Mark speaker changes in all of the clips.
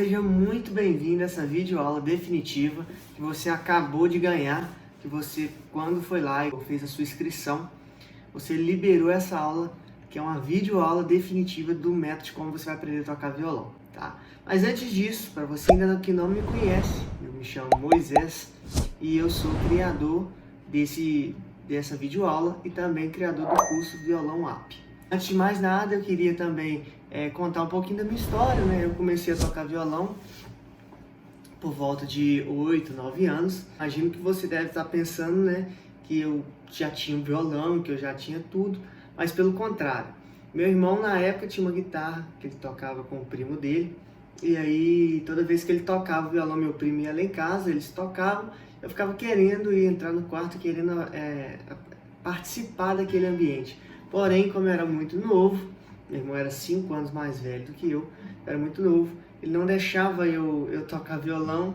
Speaker 1: seja muito bem-vindo a essa videoaula definitiva que você acabou de ganhar, que você, quando foi lá e fez a sua inscrição, você liberou essa aula, que é uma videoaula definitiva do método de como você vai aprender a tocar violão, tá? Mas antes disso, para você ainda que não me conhece, eu me chamo Moisés e eu sou criador dessa videoaula e também criador do curso Violão App. Antes de mais nada, eu queria também contar um pouquinho da minha história, né? Eu comecei a tocar violão por volta de 8, 9 anos. Imagino que você deve estar pensando, né, que eu já tinha um violão, que eu já tinha tudo, mas pelo contrário. Meu irmão, na época, tinha uma guitarra que ele tocava com o primo dele, e aí toda vez que ele tocava o violão, meu primo ia lá em casa, eles tocavam, eu ficava querendo ir entrar no quarto, querendo participar daquele ambiente. Porém, como eu era muito novo, meu irmão era 5 anos mais velho do que eu era muito novo, ele não deixava eu tocar violão,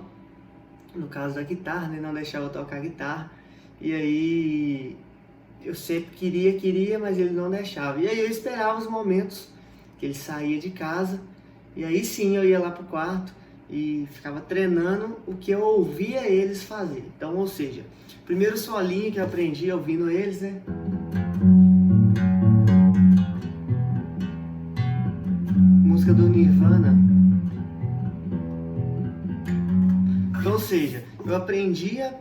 Speaker 1: no caso da guitarra, né? Não deixava eu tocar guitarra, e aí eu sempre queria, mas ele não deixava. E aí eu esperava os momentos que ele saía de casa, e aí sim eu ia lá pro quarto e ficava treinando o que eu ouvia eles fazer. Então, ou seja, primeiro solinho que eu aprendi ouvindo eles, né? Música do Nirvana. Então, ou seja, eu aprendia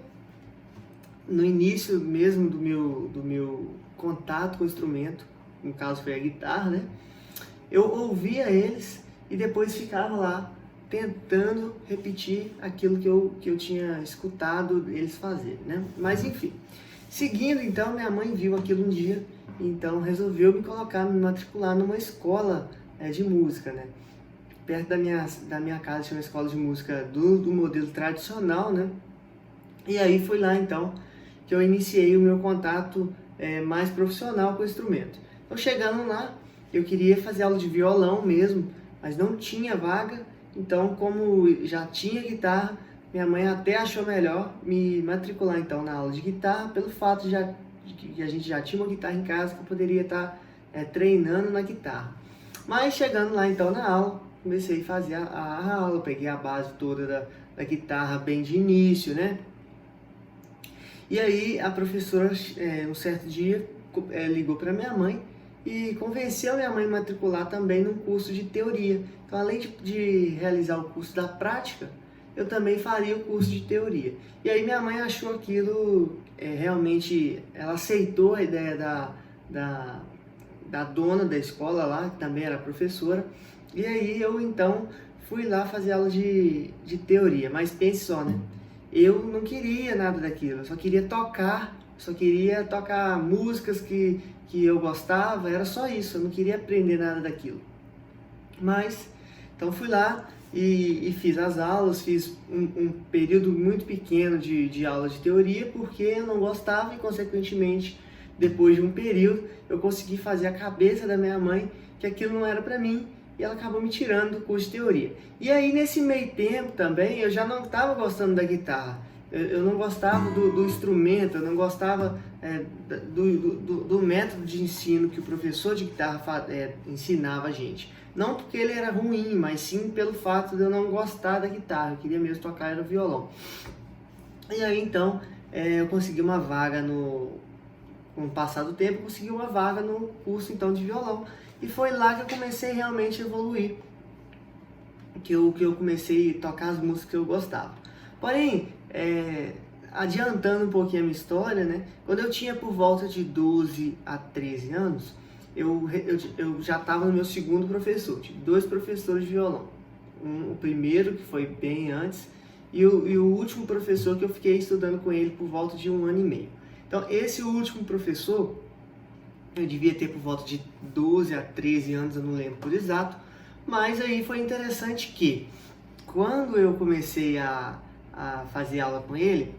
Speaker 1: no início mesmo do meu contato com o instrumento, no caso foi a guitarra, né? Eu ouvia eles e depois ficava lá tentando repetir aquilo que eu tinha escutado eles fazerem, né? Mas enfim, seguindo então, minha mãe viu aquilo um dia, então resolveu me matricular numa escola de música, né? Perto da minha casa tinha uma escola de música do modelo tradicional, né? E aí foi lá então que eu iniciei o meu contato mais profissional com o instrumento. Então, chegando lá, eu queria fazer aula de violão mesmo, mas não tinha vaga. Então, como já tinha guitarra, minha mãe até achou melhor me matricular então na aula de guitarra, pelo fato de que a gente já tinha uma guitarra em casa que eu poderia estar treinando na guitarra. Mas chegando lá então na aula, comecei a fazer a aula, peguei a base toda da guitarra bem de início, né? E aí a professora, um certo dia, ligou para minha mãe e convenceu minha mãe a matricular também num curso de teoria. Então, além de realizar o curso da prática, eu também faria o curso de teoria. E aí minha mãe achou aquilo, realmente, ela aceitou a ideia da dona da escola lá, que também era professora. E aí eu então fui lá fazer aula de teoria, mas pense só, né? Eu não queria nada daquilo, eu só queria tocar músicas que eu gostava, era só isso, eu não queria aprender nada daquilo. Mas, então fui lá e fiz as aulas, fiz um período muito pequeno de aula de teoria, porque eu não gostava e, consequentemente, depois de um período, eu consegui fazer a cabeça da minha mãe que aquilo não era para mim, e ela acabou me tirando do curso de teoria. E aí, nesse meio tempo também, eu já não estava gostando da guitarra. Eu não gostava do instrumento, eu não gostava do método de ensino que o professor de guitarra ensinava a gente. Não porque ele era ruim, mas sim pelo fato de eu não gostar da guitarra. Eu queria mesmo tocar era violão. E aí, então, eu consegui uma vaga com o passar do tempo, eu consegui uma vaga no curso então de violão. E foi lá que eu comecei realmente a evoluir, que eu comecei a tocar as músicas que eu gostava. Porém, adiantando um pouquinho a minha história, né? Quando eu tinha por volta de 12 a 13 anos, eu já estava no meu segundo professor. Tive 2 professores de violão. O primeiro, que foi bem antes, e o último professor que eu fiquei estudando com ele por volta de 1 ano e meio. Então, esse último professor, eu devia ter por volta de 12 a 13 anos, eu não lembro por exato, mas aí foi interessante que, quando eu comecei a fazer aula com ele,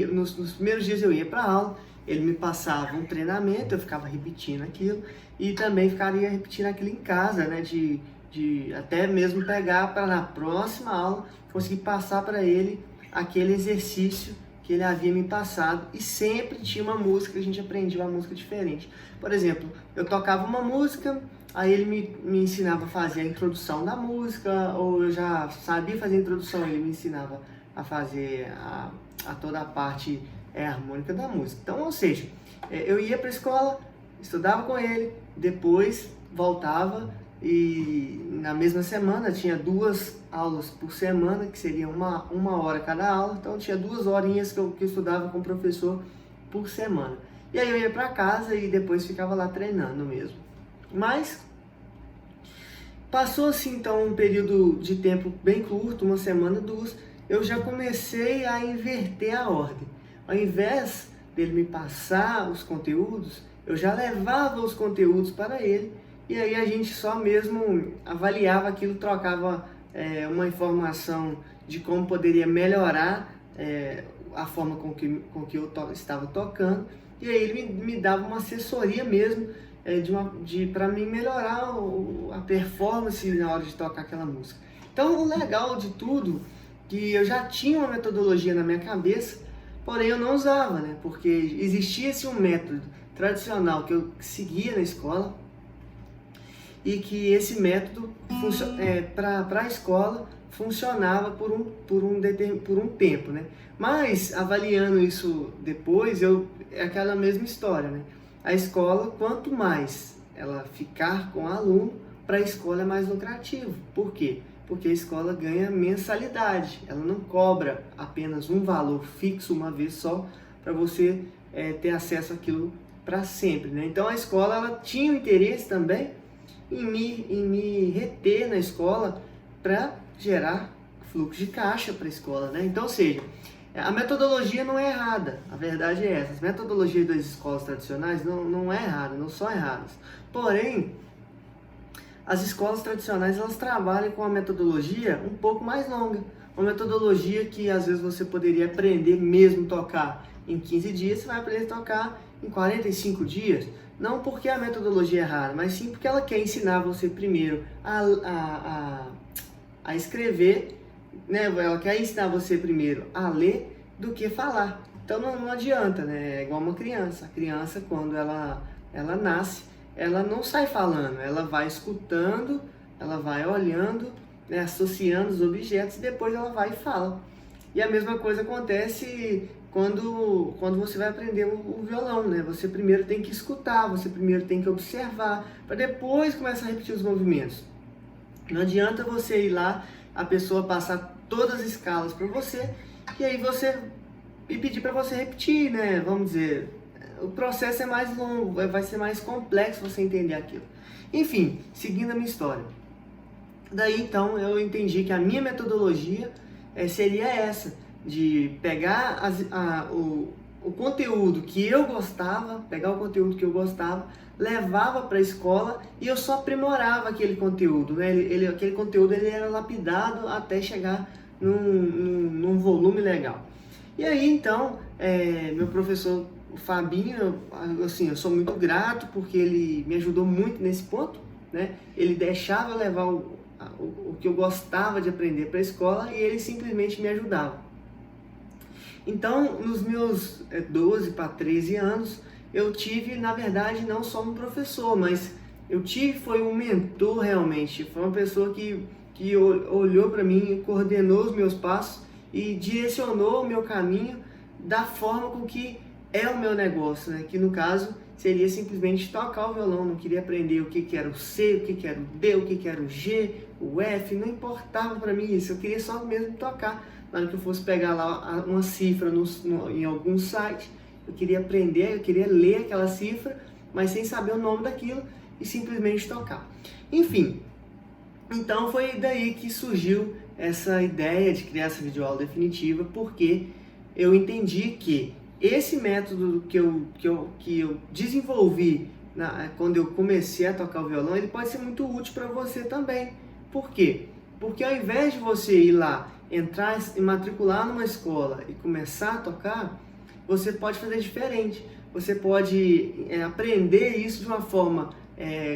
Speaker 1: nos primeiros dias eu ia para aula, ele me passava um treinamento, eu ficava repetindo aquilo, e também ficaria repetindo aquilo em casa, né, de até mesmo pegar para na próxima aula, conseguir passar para ele aquele exercício que ele havia me passado, e sempre tinha uma música, a gente aprendia uma música diferente. Por exemplo, eu tocava uma música, aí ele me ensinava a fazer a introdução da música, ou eu já sabia fazer a introdução, ele me ensinava a fazer a toda a parte harmônica da música. Então, ou seja, eu ia para a escola, estudava com ele, depois voltava, e na mesma semana tinha 2 aulas por semana, que seria uma hora cada aula, então tinha 2 horinhas que eu estudava com o professor por semana. E aí eu ia para casa e depois ficava lá treinando mesmo. Mas passou assim então um período de tempo bem curto, uma semana, 2, eu já comecei a inverter a ordem. Ao invés dele me passar os conteúdos, eu já levava os conteúdos para ele, e aí a gente só mesmo avaliava aquilo, trocava uma informação de como poderia melhorar a forma com que eu estava tocando, e aí ele me dava uma assessoria mesmo para mim melhorar a performance na hora de tocar aquela música. Então o legal de tudo, que eu já tinha uma metodologia na minha cabeça, porém eu não usava, né? Porque existia um método tradicional que eu seguia na escola, e que esse método para a escola funcionava por um tempo, né? Mas avaliando isso depois, é aquela mesma história, né? A escola, quanto mais ela ficar com o aluno, para a escola é mais lucrativo. Por quê? Porque a escola ganha mensalidade, ela não cobra apenas um valor fixo uma vez só para você ter acesso àquilo para sempre, né? Então a escola ela tinha o interesse também em me reter na escola para gerar fluxo de caixa para a escola, né? Então, ou seja, a metodologia não é errada, a verdade é essa. As metodologias das escolas tradicionais não é errada, não são erradas. Porém, as escolas tradicionais elas trabalham com uma metodologia um pouco mais longa, uma metodologia que às vezes você poderia aprender mesmo tocar em 15 dias, você vai aprender a tocar em 45 dias. Não porque a metodologia é errada, mas sim porque ela quer ensinar você primeiro a escrever, né? Ela quer ensinar você primeiro a ler do que falar. Então não adianta, né? É igual uma criança. A criança, quando ela nasce, ela não sai falando, ela vai escutando, ela vai olhando, né? Associando os objetos, e depois ela vai e fala. E a mesma coisa acontece quando você vai aprender o violão, né? Você primeiro tem que escutar, você primeiro tem que observar, para depois começar a repetir os movimentos. Não adianta você ir lá, a pessoa passar todas as escalas para você, e aí e pedir para você repetir, né? Vamos dizer, o processo é mais longo, vai ser mais complexo você entender aquilo. Enfim, seguindo a minha história. Daí então eu entendi que a minha metodologia seria essa, de pegar o conteúdo que eu gostava, levava para a escola e eu só aprimorava aquele conteúdo, né? Aquele conteúdo ele era lapidado até chegar num volume legal. E aí então, meu professor o Fabinho, assim, eu sou muito grato porque ele me ajudou muito nesse ponto, né? Ele deixava eu levar o que eu gostava de aprender para a escola e ele simplesmente me ajudava. Então, nos meus 12 para 13 anos, eu tive, na verdade, não só um professor, mas foi um mentor realmente. Foi uma pessoa que olhou para mim, coordenou os meus passos e direcionou o meu caminho da forma com que é o meu negócio, né? Que no caso seria simplesmente tocar o violão. Não queria aprender o que era o C, o que era o D, o que era o G, o F, não importava para mim isso. Eu queria só mesmo tocar. Na hora que eu fosse pegar lá uma cifra em algum site, eu queria aprender, eu queria ler aquela cifra, mas sem saber o nome daquilo e simplesmente tocar. Enfim, então foi daí que surgiu essa ideia de criar essa videoaula definitiva, porque eu entendi que esse método que eu desenvolvi quando eu comecei a tocar o violão, ele pode ser muito útil para você também. Por quê? Porque ao invés de você ir lá, entrar e matricular numa escola e começar a tocar, você pode fazer diferente. Você pode aprender isso de uma forma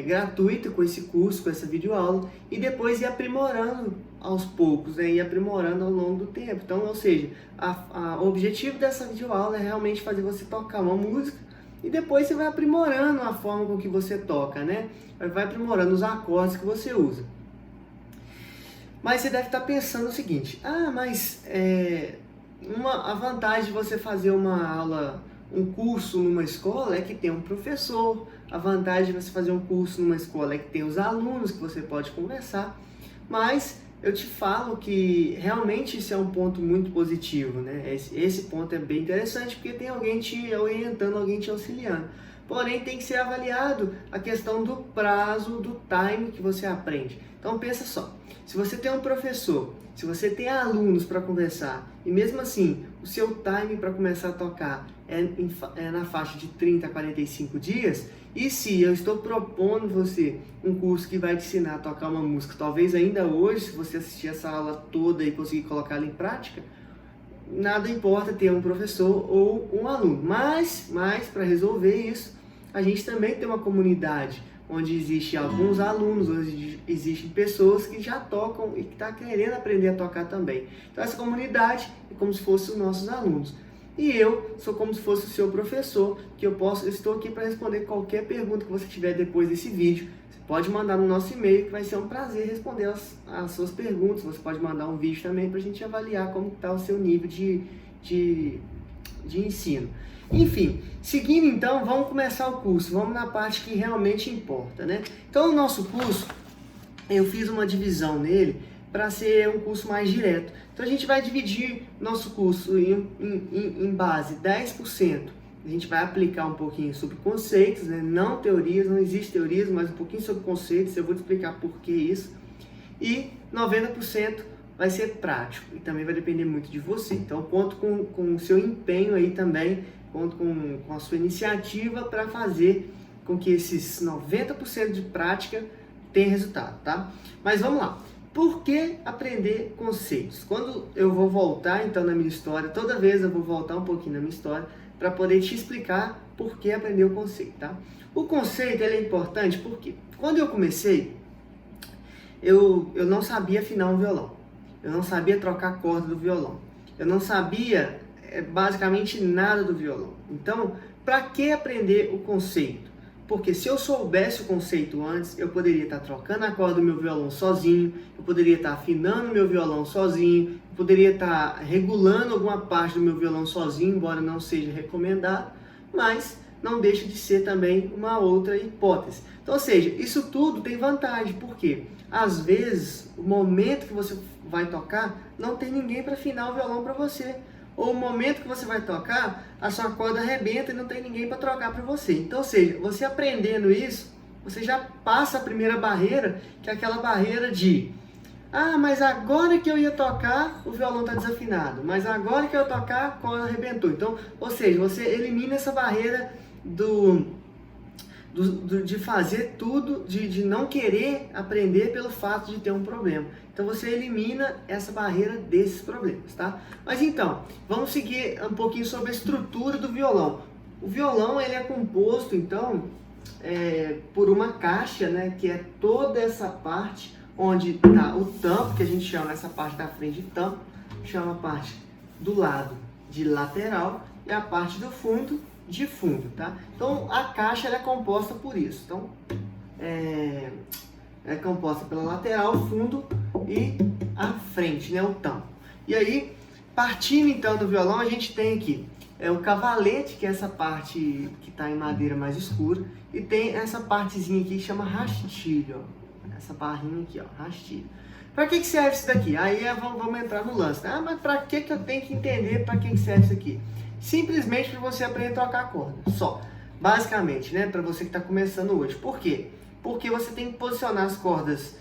Speaker 1: gratuita com esse curso, com essa videoaula, e depois ir aprimorando aos poucos, né, e aprimorando ao longo do tempo. Então, ou seja, o objetivo dessa videoaula é realmente fazer você tocar uma música e depois você vai aprimorando a forma com que você toca, né? Vai aprimorando os acordes que você usa. Mas você deve estar pensando o seguinte: mas a vantagem de você fazer uma aula, um curso numa escola é que tem um professor. A vantagem de você fazer um curso numa escola é que tem os alunos que você pode conversar. Mas eu te falo que realmente isso é um ponto muito positivo, né? Esse ponto é bem interessante porque tem alguém te orientando, alguém te auxiliando. Porém, tem que ser avaliado a questão do prazo, do time que você aprende. Então pensa só, se você tem um professor, se você tem alunos para conversar e mesmo assim o seu time para começar a tocar é na faixa de 30 a 45 dias, e se eu estou propondo você um curso que vai te ensinar a tocar uma música, talvez ainda hoje, se você assistir essa aula toda e conseguir colocá-la em prática, nada importa ter um professor ou um aluno. Mas para resolver isso, a gente também tem uma comunidade onde existem alguns alunos, onde existem pessoas que já tocam e que estão querendo aprender a tocar também. Então essa comunidade é como se fossem os nossos alunos. E eu sou como se fosse o seu professor, que eu estou aqui para responder qualquer pergunta que você tiver depois desse vídeo. Você pode mandar no nosso e-mail, que vai ser um prazer responder as suas perguntas. Você pode mandar um vídeo também para a gente avaliar como está o seu nível de ensino. Enfim, seguindo então, vamos começar o curso. Vamos na parte que realmente importa, né? Então, o nosso curso, eu fiz uma divisão nele para ser um curso mais direto. Então a gente vai dividir nosso curso em base 10%. A gente vai aplicar um pouquinho sobre conceitos, né? Não teorias, não existe teorias, mas um pouquinho sobre conceitos, eu vou te explicar por que isso. E 90% vai ser prático e também vai depender muito de você. Então conto com o seu empenho aí também, conto com a sua iniciativa para fazer com que esses 90% de prática tenha resultado, tá? Mas vamos lá. Por que aprender conceitos? Quando eu vou voltar então na minha história, toda vez eu vou voltar um pouquinho na minha história para poder te explicar por que aprender o conceito, tá? O conceito ele é importante porque quando eu comecei, eu não sabia afinar um violão, eu não sabia trocar a corda do violão, eu não sabia basicamente nada do violão. Então, para que aprender o conceito? Porque se eu soubesse o conceito antes, eu poderia estar trocando a corda do meu violão sozinho, eu poderia estar afinando o meu violão sozinho, eu poderia estar regulando alguma parte do meu violão sozinho, embora não seja recomendado, mas não deixa de ser também uma outra hipótese. Então, ou seja, isso tudo tem vantagem, porque às vezes, o momento que você vai tocar, não tem ninguém para afinar o violão para você. Ou o momento que você vai tocar, a sua corda arrebenta e não tem ninguém para trocar para você. Então, ou seja, você aprendendo isso, você já passa a primeira barreira, que é aquela barreira de mas agora que eu ia tocar, o violão está desafinado. Mas agora que eu tocar, a corda arrebentou. Então, ou seja, você elimina essa barreira de fazer tudo, de não querer aprender pelo fato de ter um problema. Então você elimina essa barreira desses problemas, tá? Mas então, vamos seguir um pouquinho sobre a estrutura do violão. O violão ele é composto, então, por uma caixa, né, que é toda essa parte onde está o tampo, que a gente chama essa parte da frente de tampo, chama a parte do lado de lateral e a parte do fundo de fundo, tá? Então a caixa ela é composta por isso. Então é composta pela lateral, fundo e a frente, né, o tampo. E aí, partindo então do violão, a gente tem aqui o cavalete, que é essa parte que está em madeira mais escura, e tem essa partezinha aqui que chama rastilho, ó. Essa barrinha aqui, ó, rastilho. Para que serve isso daqui? Aí vamos entrar no lance. Mas para que eu tenho que entender para que serve isso aqui? Simplesmente para você aprender a tocar a corda, só. Basicamente, né, para você que está começando hoje. Por quê? Porque você tem que posicionar as cordas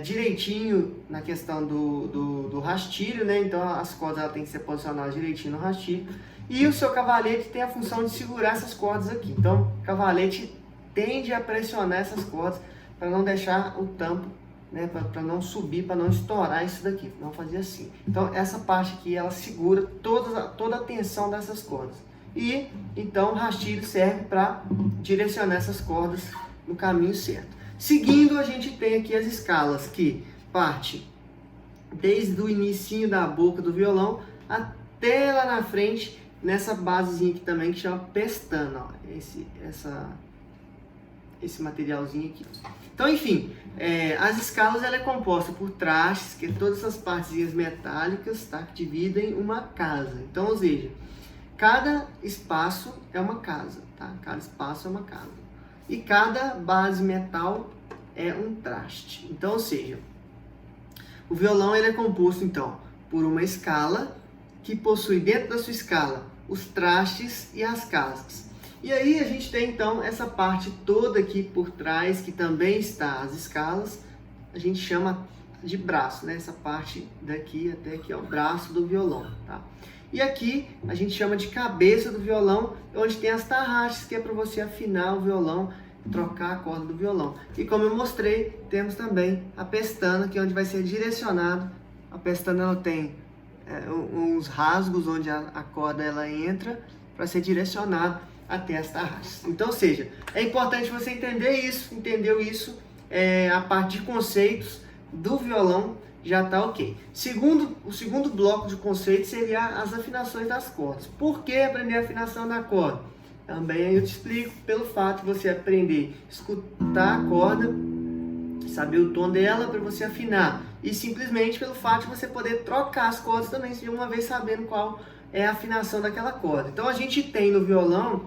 Speaker 1: direitinho na questão do rastilho, né? Então as cordas têm que ser posicionadas direitinho no rastilho. E o seu cavalete tem a função de segurar essas cordas aqui. Então o cavalete tende a pressionar essas cordas para não deixar o tampo, né, para não subir, para não estourar isso daqui, não fazer assim. Então essa parte aqui ela segura toda a tensão dessas cordas. E então o rastilho serve para direcionar essas cordas no caminho certo. Seguindo, a gente tem aqui as escalas que parte desde o inicinho da boca do violão até lá na frente, nessa basezinha aqui também, que chama pestana, ó, esse materialzinho aqui. Então, enfim, as escalas ela é composta por trastes, que é todas essas partezinhas metálicas, tá, que dividem uma casa. Então, ou seja, cada espaço é uma casa, tá? Cada espaço é uma casa. E cada base metal é um traste. Então, ou seja, o violão ele é composto, então, por uma escala que possui dentro da sua escala os trastes e as casas. E aí a gente tem, então, essa parte toda aqui por trás, que também está as escalas, a gente chama de braço, né? Essa parte daqui até aqui é o braço do violão, tá? E aqui a gente chama de cabeça do violão, onde tem as tarraxes, que é para você afinar o violão, trocar a corda do violão. E como eu mostrei, temos também a pestana, que é onde vai ser direcionado. A pestana ela tem uns rasgos onde a corda ela entra para ser direcionado até as tarraxas. Então, ou seja, é importante você entender isso, entendeu isso, a parte de conceitos do violão já está ok. O segundo bloco de conceitos seria as afinações das cordas. Por que aprender a afinação da corda? Também eu te explico pelo fato de você aprender a escutar a corda, saber o tom dela para você afinar. E simplesmente pelo fato de você poder trocar as cordas também, de uma vez sabendo qual é a afinação daquela corda. Então a gente tem no violão,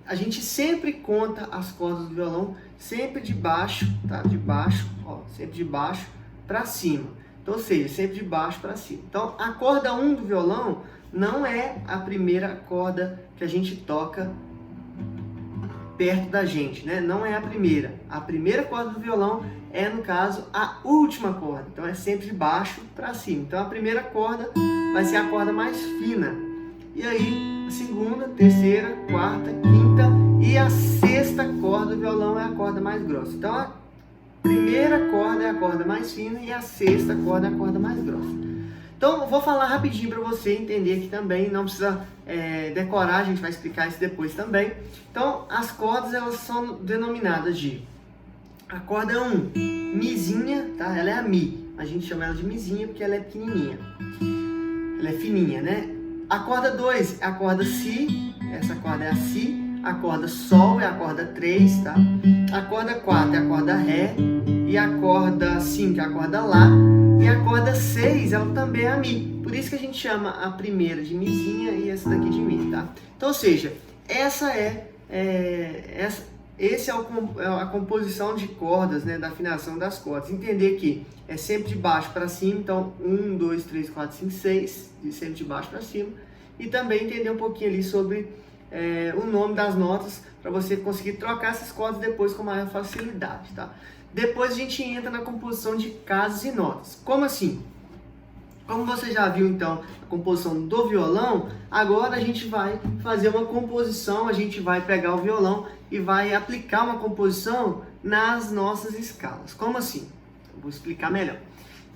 Speaker 1: a gente sempre conta as cordas do violão sempre de baixo, tá? De baixo, ó, sempre de baixo para cima. Então, ou seja, sempre de baixo para cima. Então, a corda 1 do violão não é a primeira corda que a gente toca perto da gente, né? Não é a primeira. A primeira corda do violão é, no caso, a última corda. Então, é sempre de baixo para cima. Então, a primeira corda vai ser a corda mais fina. E aí, a segunda, terceira, quarta, quinta e a sexta corda do violão é a corda mais grossa. Então, a primeira corda é a corda mais fina e a sexta corda é a corda mais grossa. Então, eu vou falar rapidinho para você entender aqui também, não precisa decorar, a gente vai explicar isso depois também. Então, as cordas elas são denominadas de a corda 1, mizinha, tá? Ela é a mi, a gente chama ela de mizinha porque ela é pequenininha, ela é fininha, né? A corda 2 é a corda si, essa corda é a si. A corda sol é a corda 3, tá? A corda 4 é a corda ré. E a corda 5 é a corda lá. E a corda 6 ela também é a mi. Por isso que a gente chama a primeira de mizinha e essa daqui de mi, tá? Então, ou seja, essa é a composição de cordas, né? Da afinação das cordas. Entender que é sempre de baixo para cima. Então, 1, 2, 3, 4, 5, 6. Sempre de baixo para cima. E também entender um pouquinho ali sobre o nome das notas para você conseguir trocar essas cordas depois com maior facilidade, tá? Depois a gente entra na composição de casas e notas. Como assim? Como você já viu então a composição do violão, agora a gente vai fazer uma composição, a gente vai pegar o violão e vai aplicar uma composição nas nossas escalas. Como assim? Eu vou explicar melhor.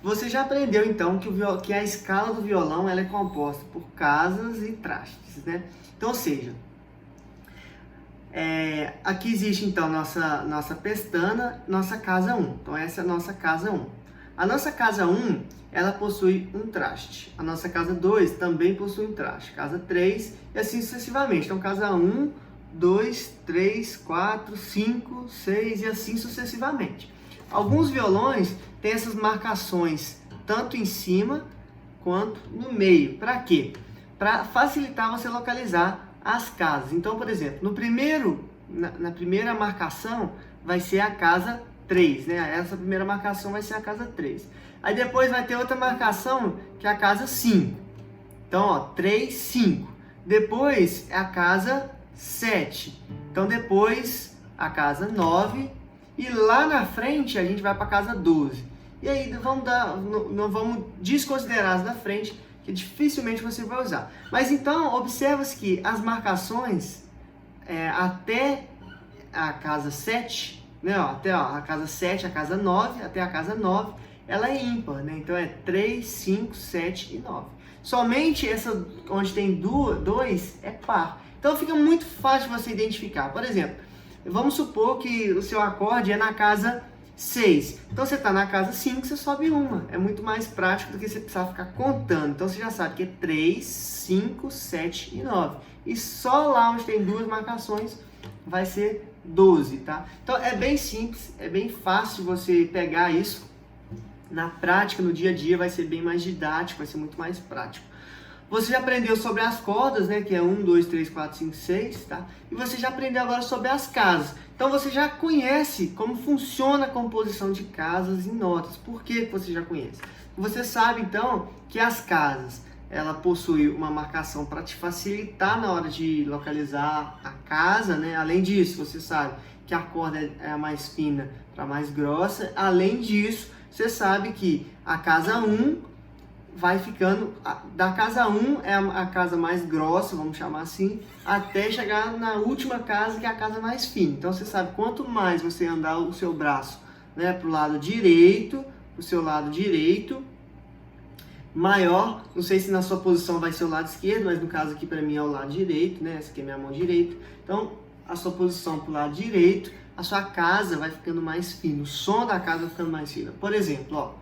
Speaker 1: Você já aprendeu então que a escala do violão ela é composta por casas e trastes, né? Então, ou seja, aqui existe então nossa pestana, nossa casa 1. Então essa é a nossa casa 1. A nossa casa 1, ela possui um traste. A nossa casa 2 também possui um traste. Casa 3 e assim sucessivamente. Então casa 1, 2, 3, 4, 5, 6 e assim sucessivamente. Alguns violões têm essas marcações tanto em cima quanto no meio. Para quê? Para facilitar você localizar as casas. Então, por exemplo, na primeira marcação vai ser a casa 3, né? Essa primeira marcação vai ser a casa 3. Aí depois vai ter outra marcação que é a casa 5. Então, ó, 3, 5. Depois é a casa 7. Então, depois a casa 9. E lá na frente a gente vai para a casa 12. E aí não vamos desconsiderar as da frente, que dificilmente você vai usar. Mas então, observa-se que as marcações até a casa 7, né, até a casa 7, a casa 9, até a casa 9, ela é ímpar, né? Então é 3, 5, 7 e 9. Somente essa onde tem 2 é par. Então fica muito fácil de você identificar. Por exemplo, vamos supor que o seu acorde é na casa 6. Então você está na casa 5, você sobe uma. É muito mais prático do que você precisar ficar contando. Então você já sabe que é 3, 5, 7 e 9. E só lá onde tem duas marcações vai ser 12, tá? Então é bem simples, é bem fácil você pegar isso. Na prática, no dia a dia, vai ser bem mais didático, vai ser muito mais prático. Você já aprendeu sobre as cordas, né? Que é 1, 2, 3, 4, 5, 6, tá? E você já aprendeu agora sobre as casas. Então você já conhece como funciona a composição de casas em notas. Por que você já conhece? Você sabe, então, que as casas, ela possui uma marcação para te facilitar na hora de localizar a casa, né? Além disso, você sabe que a corda é a mais fina para a mais grossa. Além disso, você sabe que a casa 1 vai ficando, da casa 1 é a casa mais grossa, vamos chamar assim, até chegar na última casa, que é a casa mais fina. Então você sabe, quanto mais você andar o seu braço, né, para o lado direito, o seu lado direito, maior, não sei se na sua posição vai ser o lado esquerdo, mas no caso aqui para mim é o lado direito, né, essa aqui é minha mão direita. Então a sua posição para o lado direito, a sua casa vai ficando mais fina, o som da casa vai ficando mais fino. Por exemplo, ó.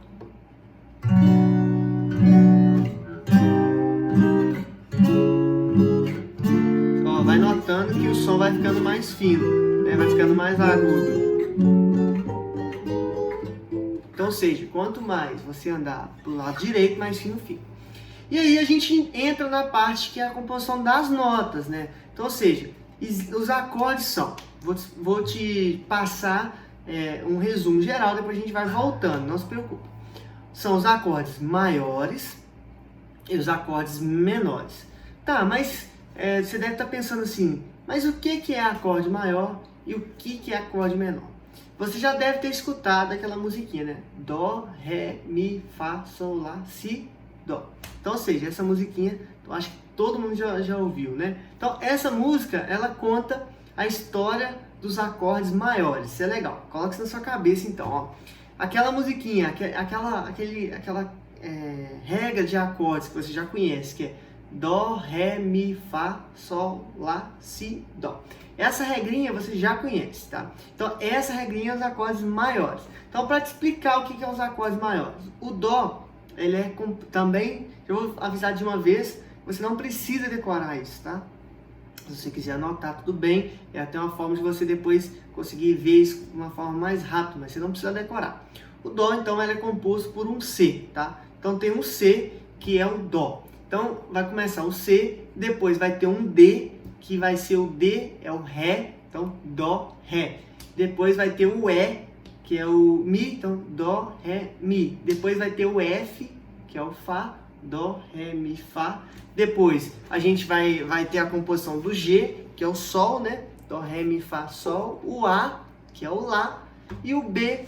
Speaker 1: Vai notando que o som vai ficando mais fino, né? Vai ficando mais agudo. Então, ou seja, quanto mais você andar pro lado direito, mais fino fica. E aí a gente entra na parte que é a composição das notas, né? Então, ou seja, os acordes são... Vou te passar um resumo geral, depois a gente vai voltando, não se preocupe. São os acordes maiores e os acordes menores. Tá, mas... você deve estar pensando assim, mas o que é acorde maior e o que é acorde menor? Você já deve ter escutado aquela musiquinha, né? Dó, Ré, Mi, Fá, Sol, Lá, Si, Dó. Então, ou seja, essa musiquinha, eu acho que todo mundo já ouviu, né? Então, essa música, ela conta a história dos acordes maiores. Isso é legal. Coloque isso na sua cabeça, então, ó. Aquela musiquinha, aquela regra de acordes que você já conhece, que é Dó, Ré, Mi, Fá, Sol, Lá, Si, Dó. Essa regrinha você já conhece, tá? Então, essa regrinha é os acordes maiores. Então, para te explicar o que são os acordes maiores. O Dó, ele é também, eu vou avisar de uma vez, você não precisa decorar isso, tá? Se você quiser anotar, tudo bem. É até uma forma de você depois conseguir ver isso de uma forma mais rápida, mas você não precisa decorar. O Dó, então, ele é composto por um C, tá? Então, tem um C, que é o Dó. Então, vai começar o C, depois vai ter um D, que vai ser o D, é o Ré, então Dó, Ré. Depois vai ter o E, que é o Mi, então Dó, Ré, Mi. Depois vai ter o F, que é o Fá, Dó, Ré, Mi, Fá. Depois a gente vai ter a composição do G, que é o Sol, né? Dó, Ré, Mi, Fá, Sol. O A, que é o Lá. E o B,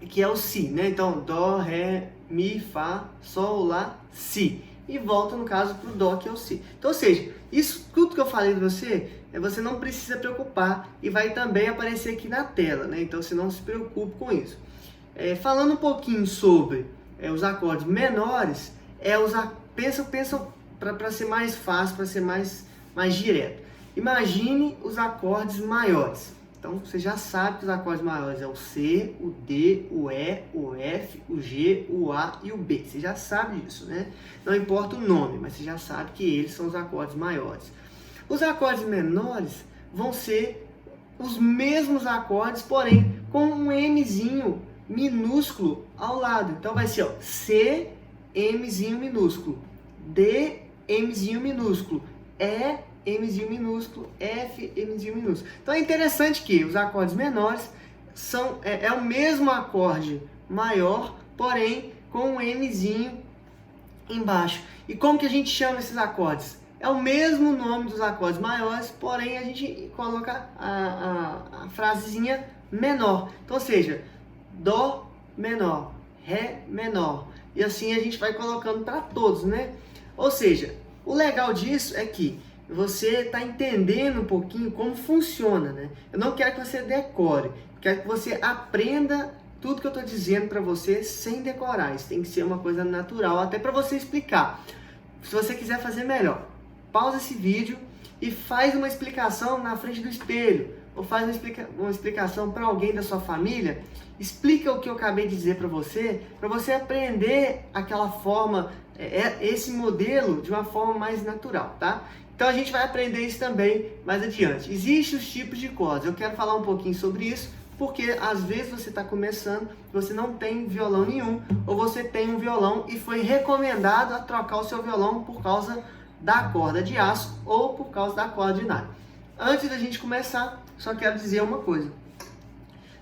Speaker 1: que é o Si, né? Então, Dó, Ré, Mi, Fá, Sol, Lá, Si. E volta, no caso, para o Dó, que é o Si. Então, ou seja, isso tudo que eu falei de você não precisa preocupar e vai também aparecer aqui na tela, né? Então, você não se preocupe com isso. Falando um pouquinho sobre os acordes menores, pensa para ser mais fácil, para ser mais direto. Imagine os acordes maiores. Então, você já sabe que os acordes maiores é o C, o D, o E, o F, o G, o A e o B. Você já sabe disso, né? Não importa o nome, mas você já sabe que eles são os acordes maiores. Os acordes menores vão ser os mesmos acordes, porém com um Mzinho minúsculo ao lado. Então, vai ser ó, C, Mzinho minúsculo, D, Mzinho minúsculo, E, Mzinho minúsculo, F, Mzinho minúsculo. Então é interessante que os acordes menores são o mesmo acorde maior, porém com um Mzinho embaixo. E como que a gente chama esses acordes? É o mesmo nome dos acordes maiores, porém a gente coloca a frasezinha menor. Então, ou seja, Dó menor, Ré menor. E assim a gente vai colocando para todos, né? Ou seja, o legal disso é que você está entendendo um pouquinho como funciona, né? Eu não quero que você decore, quero que você aprenda tudo que eu estou dizendo para você sem decorar. Isso tem que ser uma coisa natural, até para você explicar. Se você quiser fazer melhor, pausa esse vídeo e faz uma explicação na frente do espelho, ou faz uma explicação para alguém da sua família, explica o que eu acabei de dizer para você aprender aquela forma, esse modelo de uma forma mais natural, tá? Então a gente vai aprender isso também mais adiante. Existem os tipos de cordas, eu quero falar um pouquinho sobre isso, porque às vezes você está começando, você não tem violão nenhum, ou você tem um violão e foi recomendado a trocar o seu violão por causa da corda de aço ou por causa da corda de nylon. Antes da gente começar, só quero dizer uma coisa.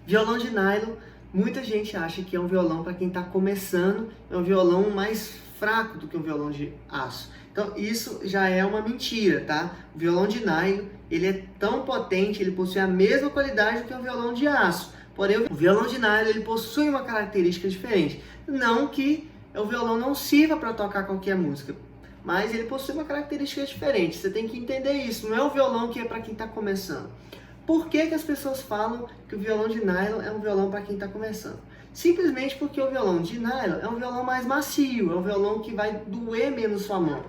Speaker 1: Violão de nylon, muita gente acha que é um violão para quem está começando, é um violão mais fraco do que um violão de aço. Então isso já é uma mentira, tá? O violão de nylon, ele é tão potente, ele possui a mesma qualidade do que um violão de aço. Porém, o violão de nylon, ele possui uma característica diferente. Não que o violão não sirva para tocar qualquer música, mas ele possui uma característica diferente. Você tem que entender isso. Não é o violão que é para quem está começando. Por que as pessoas falam que o violão de nylon é um violão para quem está começando? Simplesmente porque o violão de nylon é um violão mais macio, é um violão que vai doer menos sua mão.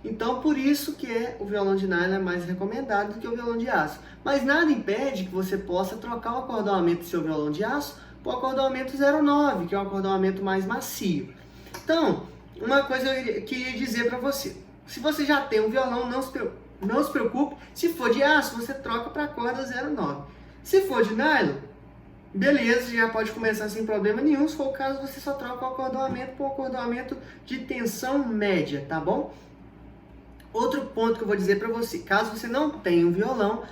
Speaker 1: Então, por isso que o violão de nylon é mais recomendado do que o violão de aço. Mas nada impede que você possa trocar o acordoamento do seu violão de aço para o acordoamento 09, que é um acordoamento mais macio. Então, uma coisa eu queria dizer para você. Se você já tem um violão, não se preocupe. Se for de aço, você troca para a corda 09. Se for de nylon, beleza, já pode começar sem problema nenhum. Se for o caso, você só troca o acordoamento por um acordoamento de tensão média, tá bom? Outro ponto que eu vou dizer para você, caso você não tenha um violão,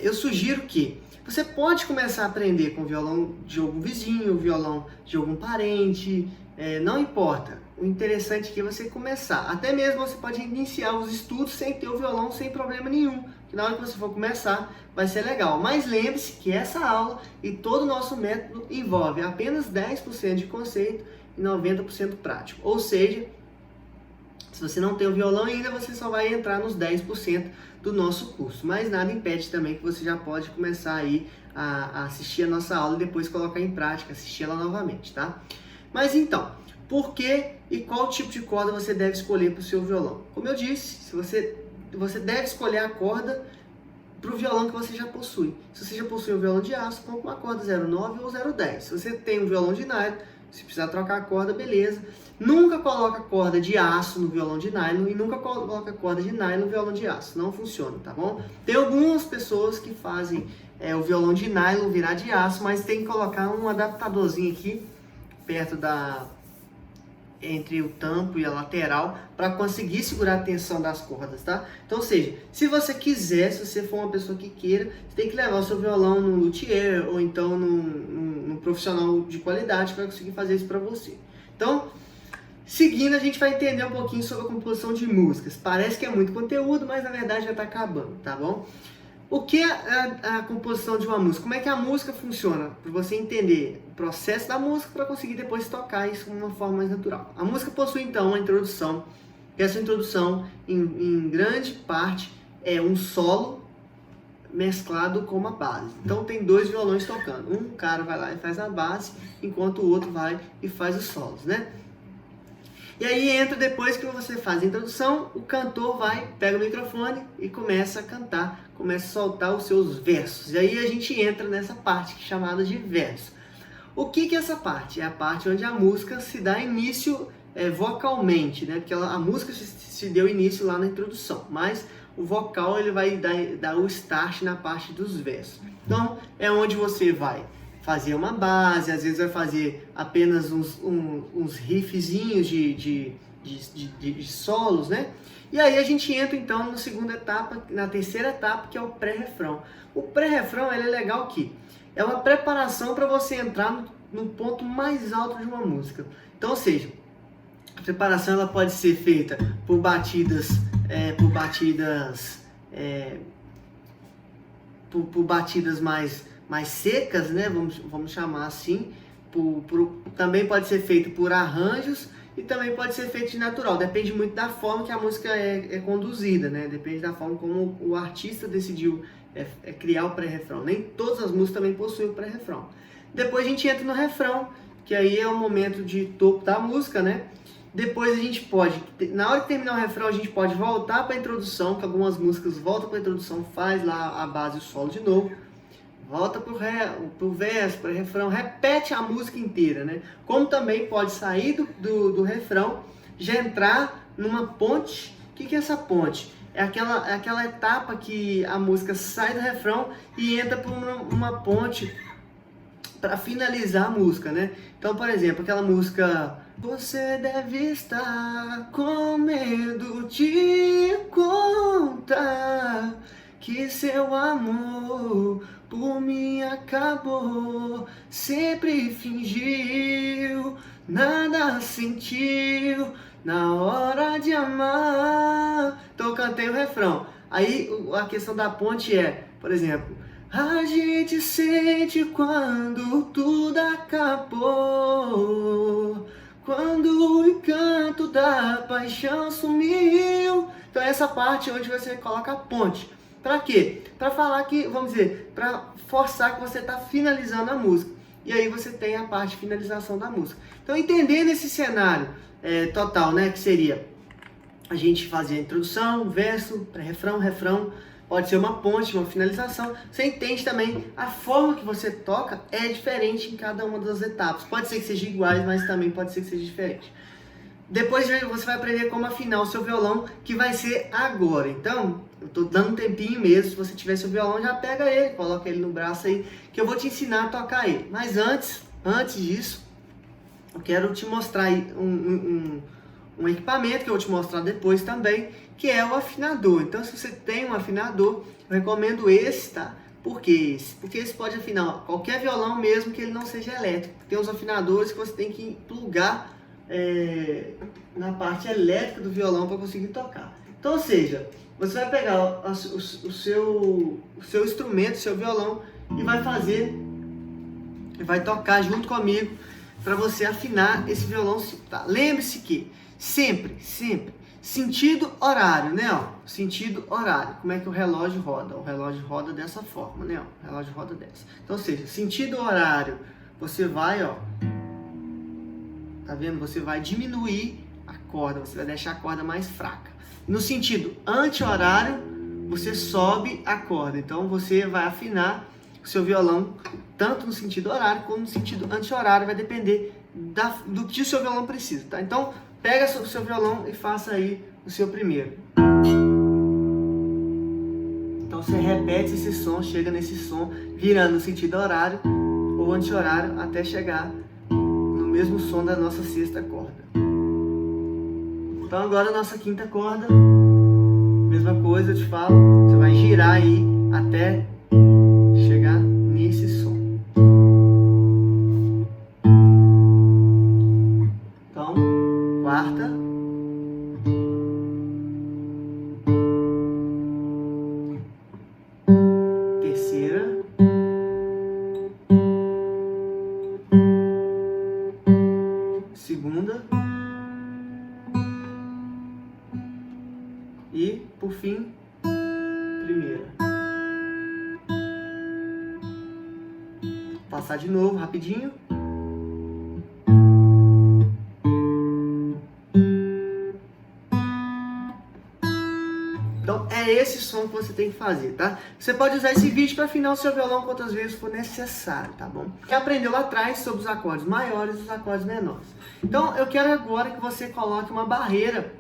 Speaker 1: eu sugiro que você pode começar a aprender com o violão de algum vizinho, o violão de algum parente, não importa. O interessante aqui é você começar. Até mesmo você pode iniciar os estudos sem ter o violão, sem problema nenhum. Que na hora que você for começar, vai ser legal. Mas lembre-se que essa aula e todo o nosso método envolve apenas 10% de conceito e 90% prático. Ou seja, se você não tem o violão ainda, você só vai entrar nos 10% do nosso curso. Mas nada impede também que você já pode começar aí a assistir a nossa aula e depois colocar em prática, assistir ela novamente, tá? Mas então, por que e qual tipo de corda você deve escolher para o seu violão? Como eu disse, se você deve escolher a corda para o violão que você já possui. Se você já possui um violão de aço, compre uma corda 09 ou 010. Se você tem um violão de nylon, se precisar trocar a corda, beleza. Nunca coloca corda de aço no violão de nylon e nunca coloca corda de nylon no violão de aço. Não funciona, tá bom? Tem algumas pessoas que fazem o violão de nylon virar de aço, mas tem que colocar um adaptadorzinho aqui perto entre o tampo e a lateral para conseguir segurar a tensão das cordas, tá? Então, ou seja, se você quiser, se você for uma pessoa que queira, você tem que levar o seu violão num luthier ou então num profissional de qualidade que vai conseguir fazer isso para você. Então, seguindo, a gente vai entender um pouquinho sobre a composição de músicas. Parece que é muito conteúdo, mas na verdade já está acabando, tá bom? O que é a composição de uma música? Como é que a música funciona? Para você entender o processo da música para conseguir depois tocar isso de uma forma mais natural. A música possui então uma introdução. E essa introdução, em grande parte, é um solo mesclado com uma base. Então tem dois violões tocando. Um cara vai lá e faz a base, enquanto o outro vai e faz os solos, né? E aí entra, depois que você faz a introdução, o cantor pega o microfone e começa a cantar, começa a soltar os seus versos. E aí a gente entra nessa parte chamada de verso. O que é essa parte? É a parte onde a música se dá início vocalmente, né? Porque a música se deu início lá na introdução, mas o vocal ele vai dar o start na parte dos versos. Então é onde você vai fazer uma base, às vezes vai fazer apenas uns riffzinhos de solos, né? E aí a gente entra então na segunda etapa, na terceira etapa, que é o pré-refrão. O pré-refrão ele é legal aqui, é uma preparação para você entrar no ponto mais alto de uma música. Então, ou seja, a preparação ela pode ser feita por batidas mais secas, né? Vamos chamar assim. Também pode ser feito por arranjos e também pode ser feito de natural. Depende muito da forma que a música é conduzida, né? Depende da forma como o artista decidiu criar o pré-refrão. Nem todas as músicas também possuem o pré-refrão. Depois a gente entra no refrão, que aí é o momento de topo da música, né? Depois a gente pode, na hora que terminar o refrão, a gente pode voltar para a introdução, que algumas músicas voltam para a introdução, faz lá a base e o solo de novo, volta pro verso, pro refrão, repete a música inteira, né? Como também pode sair do refrão, já entrar numa ponte. O que é essa ponte? É aquela etapa que a música sai do refrão e entra por uma ponte para finalizar a música, né? Então, por exemplo, aquela música: você deve estar com medo de contar que seu amor por mim acabou, sempre fingiu, nada sentiu na hora de amar. Então eu cantei o refrão. Aí a questão da ponte é, por exemplo: a gente sente quando tudo acabou, quando o encanto da paixão sumiu. Então essa parte onde você coloca a ponte. Para quê? Para falar que, vamos dizer, para forçar que você está finalizando a música. E aí você tem a parte de finalização da música. Então, entendendo esse cenário total, né, que seria a gente fazer a introdução, verso, pré-refrão, refrão, pode ser uma ponte, uma finalização. Você entende também a forma que você toca é diferente em cada uma das etapas. Pode ser que seja iguais, mas também pode ser que seja diferente. Depois você vai aprender como afinar o seu violão, que vai ser agora. Então, eu estou dando um tempinho mesmo. Se você tiver seu violão, já pega ele, coloca ele no braço aí, que eu vou te ensinar a tocar ele. Mas antes disso, eu quero te mostrar aí um equipamento que eu vou te mostrar depois também, que é o afinador. Então, se você tem um afinador, eu recomendo esse, tá? Por que esse? Porque esse pode afinar qualquer violão, mesmo que ele não seja elétrico. Tem uns afinadores que você tem que plugar na parte elétrica do violão para conseguir tocar. Então, ou seja, você vai pegar o seu instrumento, o seu violão, e vai tocar junto comigo para você afinar esse violão. Tá? Lembre-se que sempre, sentido horário, né? Ó, sentido horário. Como é que o relógio roda? O relógio roda dessa forma, né? Ó, o relógio roda dessa. Então, ou seja, sentido horário, você vai, ó, tá vendo? Você vai diminuir a corda, você vai deixar a corda mais fraca. No sentido anti-horário, você sobe a corda. Então, você vai afinar o seu violão tanto no sentido horário como no sentido anti-horário. Vai depender do que o seu violão precisa, tá? Então, pega o seu violão e faça aí o seu primeiro. Então, você repete esse som, chega nesse som, virando no sentido horário ou anti-horário até chegar no mesmo som da nossa sexta corda. Então, agora a nossa quinta corda, mesma coisa, eu te falo, você vai girar aí até chegar nesse som. Então, quarta, terceira, segunda e, por fim, primeira. Passar de novo, rapidinho. Então, é esse som que você tem que fazer, tá? Você pode usar esse vídeo para afinar o seu violão quantas vezes for necessário, tá bom? Já aprendeu lá atrás sobre os acordes maiores e os acordes menores. Então, eu quero agora que você coloque uma barreira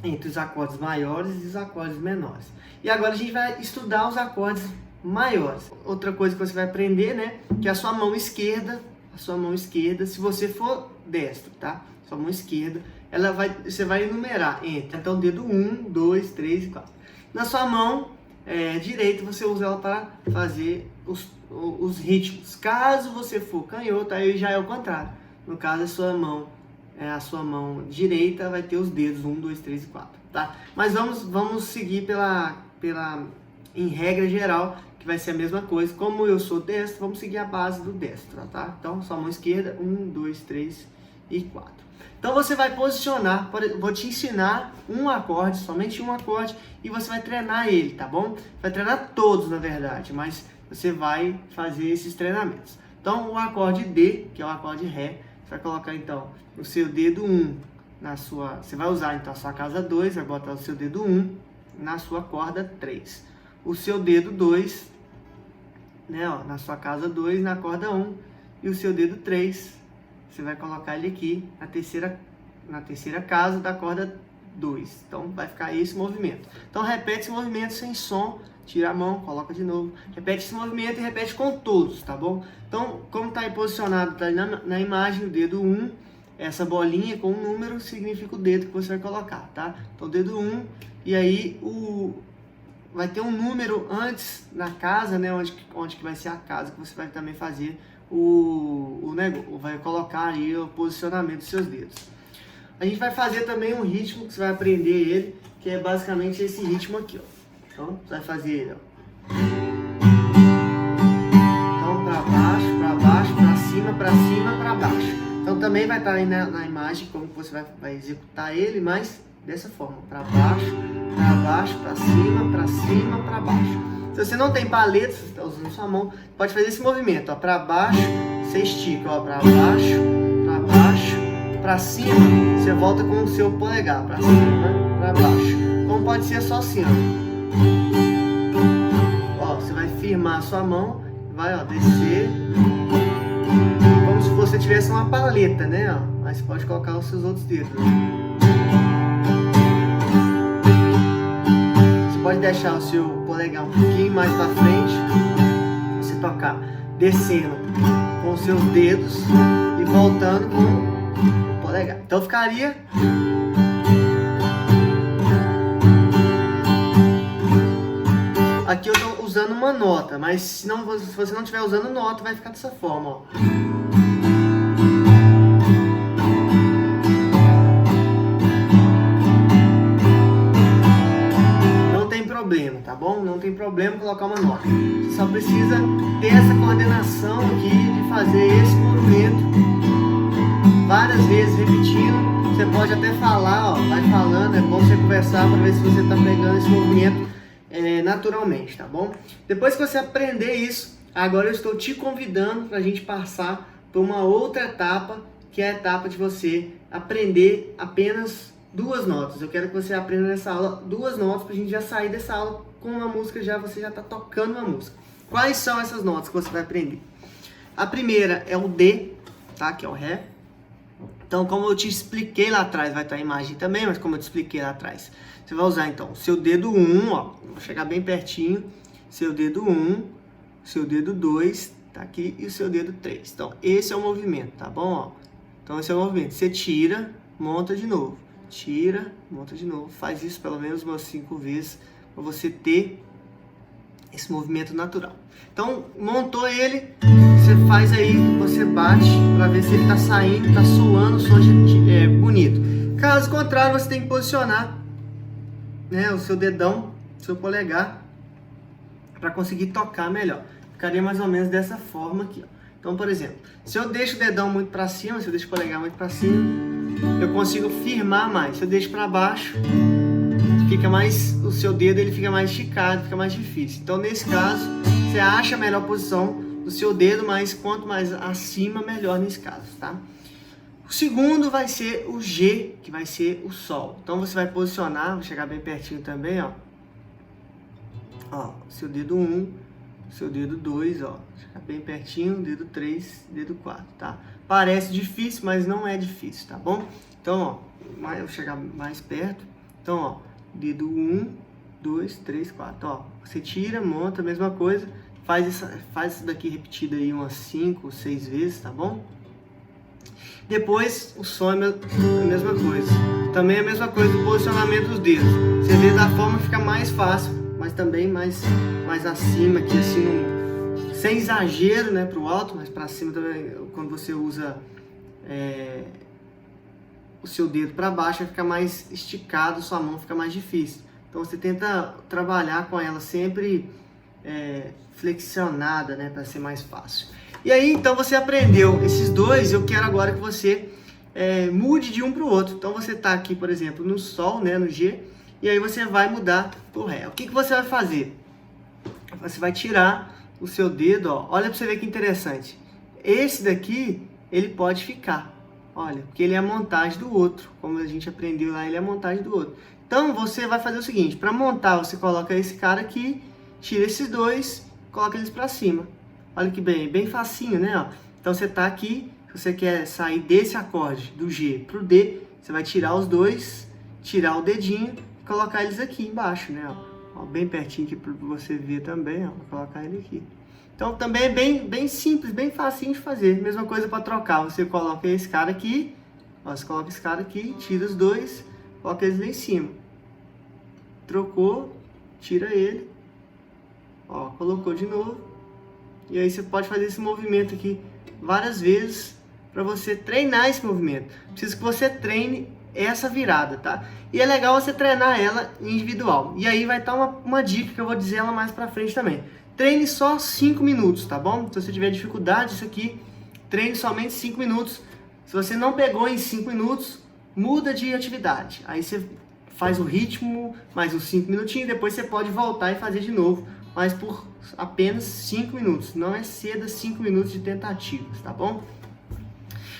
Speaker 1: entre os acordes maiores e os acordes menores. E agora a gente vai estudar os acordes maiores. Outra coisa que você vai aprender, né, que a sua mão esquerda, se você for destro, tá? Sua mão esquerda, você vai enumerar entre, então, o dedo 1, 2, 3 e 4. Na sua mão direita, você usa ela para fazer os ritmos. Caso você for canhoto, aí já é o contrário. No caso, a sua mão direita vai ter os dedos 1, 2, 3 e 4, tá? Mas vamos seguir em regra geral, que vai ser a mesma coisa. Como eu sou destro, vamos seguir a base do destro, tá? Então, sua mão esquerda, 1, 2, 3 e 4. Então, você vai posicionar, vou te ensinar um acorde, somente um acorde, e você vai treinar ele, tá bom? Vai treinar todos, na verdade, mas você vai fazer esses treinamentos. Então, o acorde D, que é o acorde Ré, você vai colocar, então, o seu dedo 1 você vai usar então a sua casa 2, vai botar o seu dedo 1 na sua corda 3. O seu dedo 2, né, ó, na sua casa 2, na corda 1, e o seu dedo 3, você vai colocar ele aqui na terceira casa da corda 2. Então vai ficar esse movimento. Então repete esse movimento sem som, tira a mão, coloca de novo. Repete esse movimento e repete com todos, tá bom? Então, como está aí posicionado, tá aí na imagem, o dedo 1, essa bolinha com um número significa o dedo que você vai colocar, tá? Então dedo 1, e aí vai ter um número antes na casa, né? Onde que vai ser a casa que você vai também fazer vai colocar aí o posicionamento dos seus dedos. A gente vai fazer também um ritmo que você vai aprender ele, que é basicamente esse ritmo aqui, ó. Então, você vai fazer ele, ó. Então, para baixo, para cima, para baixo. Então, também vai estar aí na imagem como você vai executar ele, mas dessa forma. Para baixo, para cima, para baixo. Se você não tem paleta, você está usando sua mão, pode fazer esse movimento, ó. Para baixo, você estica, ó. Para baixo, para cima, você volta com o seu polegar. Para cima, para baixo. Como pode ser só assim, ó. Você vai firmar a sua mão, vai, ó, descer, como se você tivesse uma paleta, né, ó. Mas você pode colocar os seus outros dedos. Você pode deixar o seu polegar um pouquinho mais para frente, você tocar descendo com os seus dedos e voltando com o polegar. Então ficaria... Aqui eu estou usando uma nota, mas se você não estiver usando nota, vai ficar dessa forma, ó. Não tem problema, tá bom? Não tem problema colocar uma nota. Você só precisa ter essa coordenação aqui de fazer esse movimento várias vezes, repetindo. Você pode até falar, ó, vai falando, é bom você conversar para ver se você está pegando esse movimento naturalmente, tá bom? Depois que você aprender isso, agora eu estou te convidando para a gente passar para uma outra etapa, que é a etapa de você aprender apenas 2 notas. Eu quero que você aprenda nessa aula 2 notas para a gente já sair dessa aula com uma música, você já está tocando uma música. Quais são essas notas que você vai aprender? A primeira é o D, tá? Que é o Ré. Então, como eu te expliquei lá atrás, vai estar a imagem também, mas como eu te expliquei lá atrás, você vai usar então o seu dedo 1, ó, vou chegar bem pertinho, seu dedo 1, seu dedo 2, tá aqui, e o seu dedo 3. Então, esse é o movimento, tá bom? Ó? Então, esse é o movimento. Você tira, monta de novo. Tira, monta de novo. Faz isso pelo menos umas 5 vezes, para você ter esse movimento natural. Então, montou ele, você faz aí, você bate para ver se ele está saindo, está soando, o som bonito. Caso contrário, você tem que posicionar, né, o seu dedão, o seu polegar, para conseguir tocar melhor. Ficaria mais ou menos dessa forma aqui, ó. Então, por exemplo, se eu deixo o dedão muito para cima, se eu deixo o polegar muito para cima, eu consigo firmar mais. Se eu deixo para baixo, o seu dedo ele fica mais esticado, fica mais difícil. Então, nesse caso, você acha a melhor posição do seu dedo, mas quanto mais acima, melhor nesse caso, tá? O segundo vai ser o G, que vai ser o Sol. Então, você vai posicionar, vou chegar bem pertinho também, ó. Ó, seu dedo 1, seu dedo 2, ó. Chegar bem pertinho, dedo 3, dedo 4, tá? Parece difícil, mas não é difícil, tá bom? Então, ó, eu vou chegar mais perto. Então, ó, dedo 1, 2, 3, 4, ó. Você tira, monta, a mesma coisa. Faz isso daqui repetido aí umas 5, 6 vezes, tá bom? Depois, o som é a mesma coisa. Também é a mesma coisa do posicionamento dos dedos. Você vê da forma que fica mais fácil, mas também mais acima aqui, assim, sem exagero, né, pro alto, mas para cima também, quando você usa o seu dedo para baixo, vai ficar mais esticado, sua mão fica mais difícil. Então você tenta trabalhar com ela sempre flexionada, né, para ser mais fácil. E aí, então você aprendeu esses dois, eu quero agora que você mude de um para o outro. Então você está aqui, por exemplo, no Sol, né, no G, e aí você vai mudar para o Ré. O que você vai fazer? Você vai tirar o seu dedo, ó. Olha para você ver que interessante. Esse daqui, ele pode ficar, Olha, porque ele é a montagem do outro. Como a gente aprendeu lá, ele é a montagem do outro. Então, você vai fazer o seguinte. Para montar, você coloca esse cara aqui, tira esses dois, coloca eles para cima. Olha que bem facinho, né? Ó. Então, você tá aqui, se você quer sair desse acorde, do G pro D, você vai tirar os dois, tirar o dedinho e colocar eles aqui embaixo, né? Ó, bem pertinho aqui para você ver também, ó. Vou colocar ele aqui. Então também é bem simples, bem facinho de fazer. Mesma coisa para trocar, você coloca esse cara aqui, ó, você coloca esse cara aqui, tira os dois, coloca eles lá em cima. Trocou, tira ele, ó, colocou de novo. E aí você pode fazer esse movimento aqui várias vezes para você treinar esse movimento. Preciso que você treine essa virada, tá? E é legal você treinar ela individual. E aí vai estar uma dica que eu vou dizer ela mais pra frente também. Treine só 5 minutos, tá bom? Se você tiver dificuldade isso aqui, treine somente 5 minutos. Se você não pegou em 5 minutos, muda de atividade. Aí você faz o ritmo, mais uns 5 minutinhos, depois você pode voltar e fazer de novo, mas por apenas 5 minutos. Não exceda 5 minutos de tentativas, tá bom?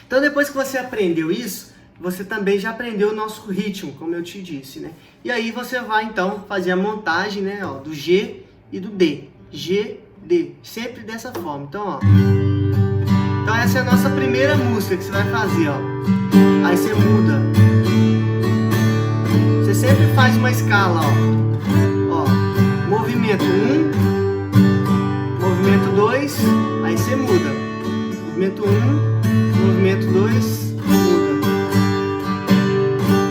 Speaker 1: Então depois que você aprendeu isso, você também já aprendeu o nosso ritmo, como eu te disse, né? E aí você vai então fazer a montagem, né, ó, do G e do D. G, D, sempre dessa forma. Então, ó. Então essa é a nossa primeira música que você vai fazer, ó. Aí você muda. Você sempre faz uma escala, ó. Ó, movimento 1, movimento 2, aí você muda. Movimento 1, movimento 2, muda.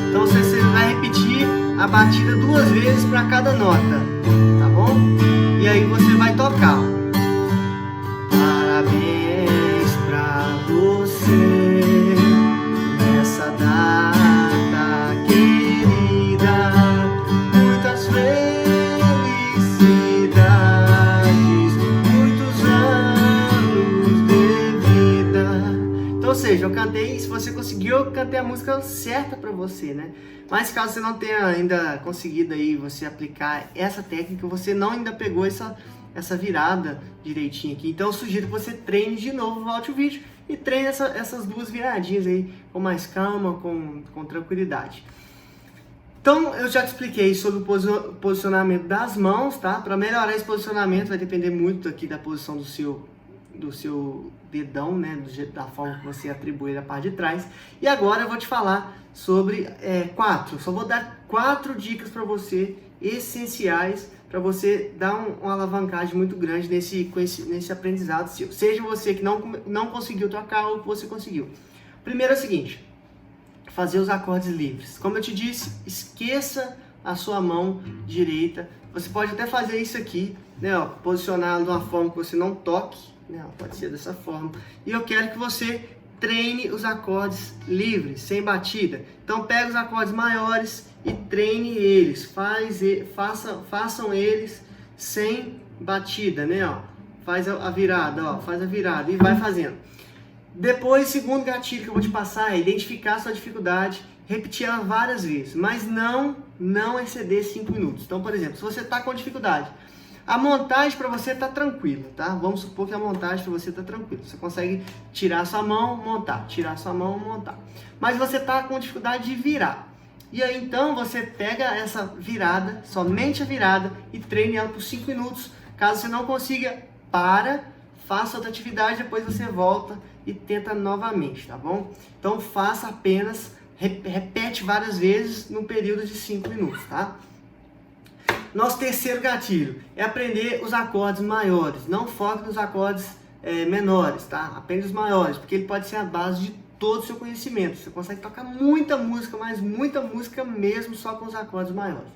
Speaker 1: Então você vai repetir a batida 2 vezes para cada nota, tá bom? E aí você vai tocar. Parabéns pra você nessa data querida, muitas felicidades, muitos anos de vida. Então, ou seja, eu cantei, se você conseguiu, eu cantei a música certa pra você, né? Mas caso você não tenha ainda conseguido aí você aplicar essa técnica, você não ainda pegou essa virada direitinho aqui. Então eu sugiro que você treine de novo, volte o vídeo e treine essas duas viradinhas aí com mais calma, com tranquilidade. Então eu já te expliquei sobre o posicionamento das mãos, tá? Para melhorar esse posicionamento vai depender muito aqui da posição do seu dedão, né, da forma que você atribui a parte de trás. E agora eu vou te falar sobre só vou dar 4 dicas para você, essenciais, para você dar uma alavancagem muito grande nesse aprendizado seu. Seja você que não conseguiu tocar ou que você conseguiu. Primeiro é o seguinte, fazer os acordes livres. Como eu te disse, esqueça a sua mão direita. Você pode até fazer isso aqui, né, ó, posicionar de uma forma que você não toque, né, ó, pode ser dessa forma. E eu quero que você treine os acordes livres, sem batida. Então pega os acordes maiores e treine eles. Façam eles sem batida, né, ó. Faz a virada, ó, faz a virada e vai fazendo. Depois, segundo gatilho que eu vou te passar é identificar a sua dificuldade, repetir ela várias vezes, mas não exceder 5 minutos. Então, por exemplo, se você está com dificuldade, a montagem para você está tranquila, tá? Vamos supor que a montagem para você está tranquila. Você consegue tirar sua mão, montar, tirar sua mão, montar. Mas você está com dificuldade de virar. E aí então você pega essa virada, somente a virada, e treine ela por 5 minutos. Caso você não consiga, faça outra atividade, depois você volta e tenta novamente, tá bom? Então faça apenas, repete várias vezes no período de 5 minutos, tá? Nosso terceiro gatilho é aprender os acordes maiores. Não foque nos acordes menores, tá? Aprende os maiores, porque ele pode ser a base de todo o seu conhecimento. Você consegue tocar muita música, mas muita música mesmo só com os acordes maiores.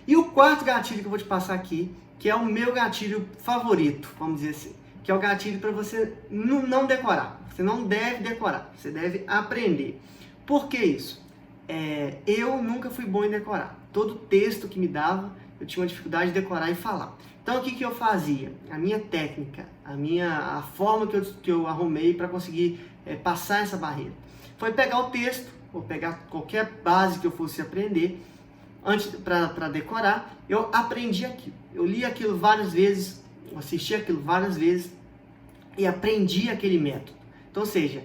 Speaker 1: E o quarto gatilho que eu vou te passar aqui, que é o meu gatilho favorito, vamos dizer assim, que é o gatilho para você não decorar. Você não deve decorar, você deve aprender. Por que isso? Eu nunca fui bom em decorar. Todo texto que me dava, eu tinha uma dificuldade de decorar e falar. Então o que eu fazia? A minha técnica, a forma que eu arrumei para conseguir passar essa barreira, foi pegar o texto, ou pegar qualquer base que eu fosse aprender, antes para decorar, eu aprendi aquilo. Eu li aquilo várias vezes, assisti aquilo várias vezes e aprendi aquele método. Então, ou seja,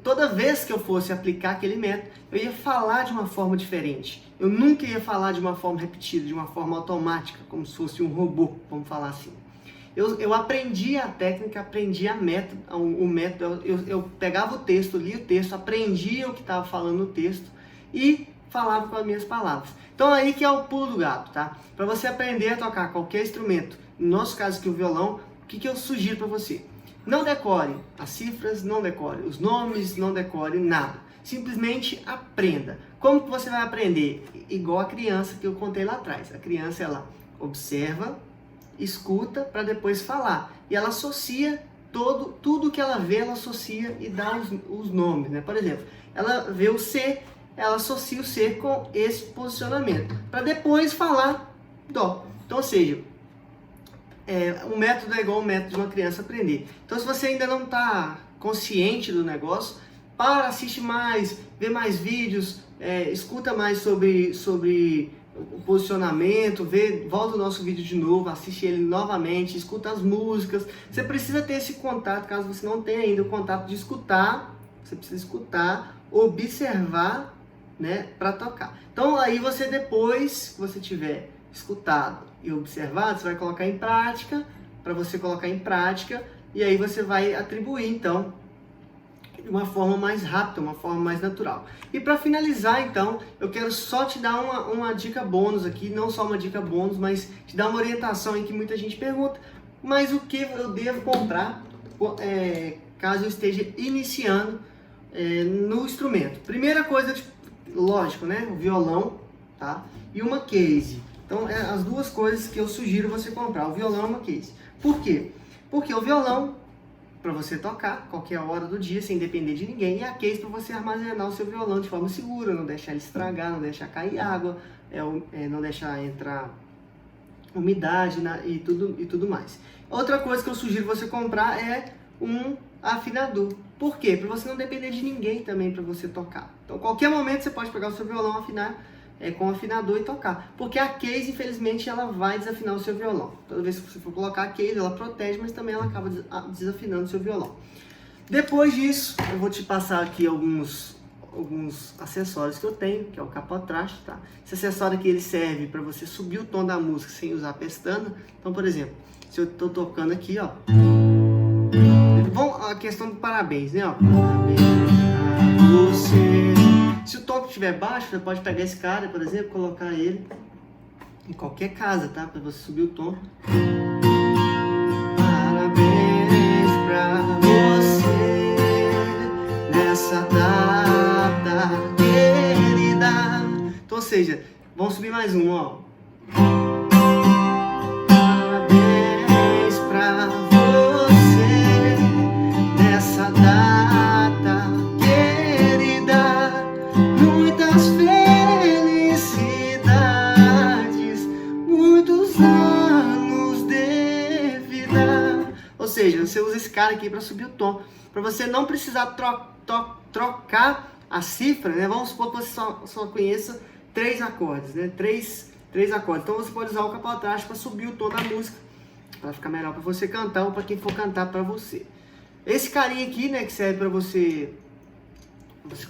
Speaker 1: Toda vez que eu fosse aplicar aquele método, eu ia falar de uma forma diferente. Eu nunca ia falar de uma forma repetida, de uma forma automática, como se fosse um robô, vamos falar assim. Eu aprendi a técnica, aprendi o método, eu pegava o texto, lia o texto, aprendia o que estava falando no texto e falava com as minhas palavras. Então aí que é o pulo do gato, tá? Para você aprender a tocar qualquer instrumento, no nosso caso aqui o violão, o que eu sugiro para você? Não decore as cifras, não decore os nomes, não decore nada. Simplesmente aprenda. Como que você vai aprender? Igual a criança que eu contei lá atrás. A criança, ela observa, escuta para depois falar. E ela associa tudo que ela vê, ela associa e dá os nomes, né? Por exemplo, ela vê o C, ela associa o C com esse posicionamento, para depois falar Dó. Então, ou seja, o método é igual ao método de uma criança aprender. Então, se você ainda não está consciente do negócio, assiste mais, vê mais vídeos, escuta mais sobre o posicionamento, volta o nosso vídeo de novo, assiste ele novamente, escuta as músicas. Você precisa ter esse contato, caso você não tenha ainda o contato de escutar, você precisa escutar, observar, né, para tocar. Então aí você, depois que você tiver escutado e observado, você vai colocar em prática, para você colocar em prática, e aí você vai atribuir então de uma forma mais rápida, uma forma mais natural. E para finalizar, então, eu quero só te dar uma dica bônus aqui, não só uma dica bônus, mas te dar uma orientação em que muita gente pergunta, mas o que eu devo comprar caso eu esteja iniciando no instrumento? Primeira coisa, lógico, né? O violão, tá? E uma case. Então, as duas coisas que eu sugiro você comprar, o violão e uma case. Por quê? Porque o violão, para você tocar qualquer hora do dia, sem depender de ninguém, e a case para você armazenar o seu violão de forma segura, não deixar ele estragar, não deixar cair água, não deixar entrar umidade e tudo mais. Outra coisa que eu sugiro você comprar é um afinador. Por quê? Para você não depender de ninguém também para você tocar. Então, qualquer momento você pode pegar o seu violão, afinar com o afinador e tocar. Porque a case, infelizmente, ela vai desafinar o seu violão. Toda vez que você for colocar a case, ela protege, mas também ela acaba desafinando o seu violão. Depois disso, eu vou te passar aqui alguns acessórios que eu tenho, que é o capotraste, tá? Esse acessório aqui, ele serve para você subir o tom da música sem usar a pestana. Então, por exemplo, se eu estou tocando aqui, ó, a questão do parabéns, né? Ó, parabéns a você. Se o tom estiver baixo, você pode pegar esse cara, por exemplo, colocar ele em qualquer casa, tá? Para você subir o tom. Parabéns pra você nessa data querida. Então, ou seja, vamos subir mais um, ó. Parabéns pra você nessa data querida. Muitas felicidades, muitos anos de vida. Ou seja, você usa esse cara aqui para subir o tom, para você não precisar trocar a cifra, né? Vamos supor que você só conheça 3 acordes, né? Três acordes. Então você pode usar o capotraste para subir o tom da música, para ficar melhor para você cantar ou para quem for cantar para você. Esse carinha aqui, né, que serve para você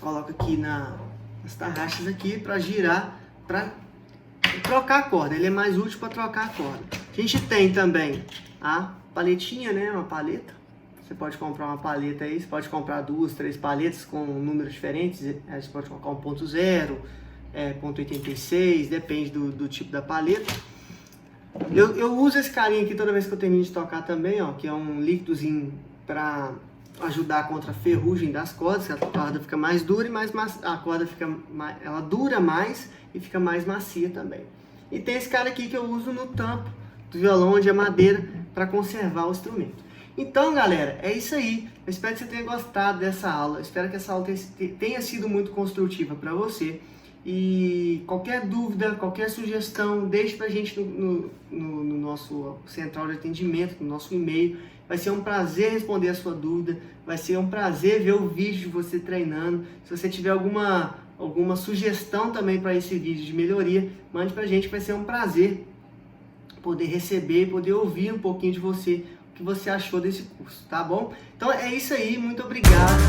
Speaker 1: coloca aqui nas tarraxas aqui para girar, para trocar a corda. Ele é mais útil para trocar a corda. A gente tem também a paletinha, né, uma paleta. Você pode comprar uma paleta aí, você pode comprar 2, 3 paletas com números diferentes. Você pode colocar 1.0, 0.86, depende do tipo da paleta. Eu uso esse carinha aqui toda vez que eu termino de tocar também, ó, que é um líquidozinho para ajudar contra a ferrugem das cordas, que a corda fica mais dura e a corda ela dura mais e fica mais macia também. E tem esse cara aqui que eu uso no tampo do violão, onde é madeira, para conservar o instrumento. Então, galera, é isso aí. Eu espero que você tenha gostado dessa aula. Eu espero que essa aula tenha sido muito construtiva para você. E qualquer dúvida, qualquer sugestão, deixe pra gente no nosso central de atendimento, no nosso e-mail. Vai ser um prazer responder a sua dúvida. Vai ser um prazer ver o vídeo de você treinando. Se você tiver alguma sugestão também para esse vídeo de melhoria, mande pra gente. Vai ser um prazer poder receber, poder ouvir um pouquinho de você, o que você achou desse curso, tá bom? Então é isso aí, muito obrigado.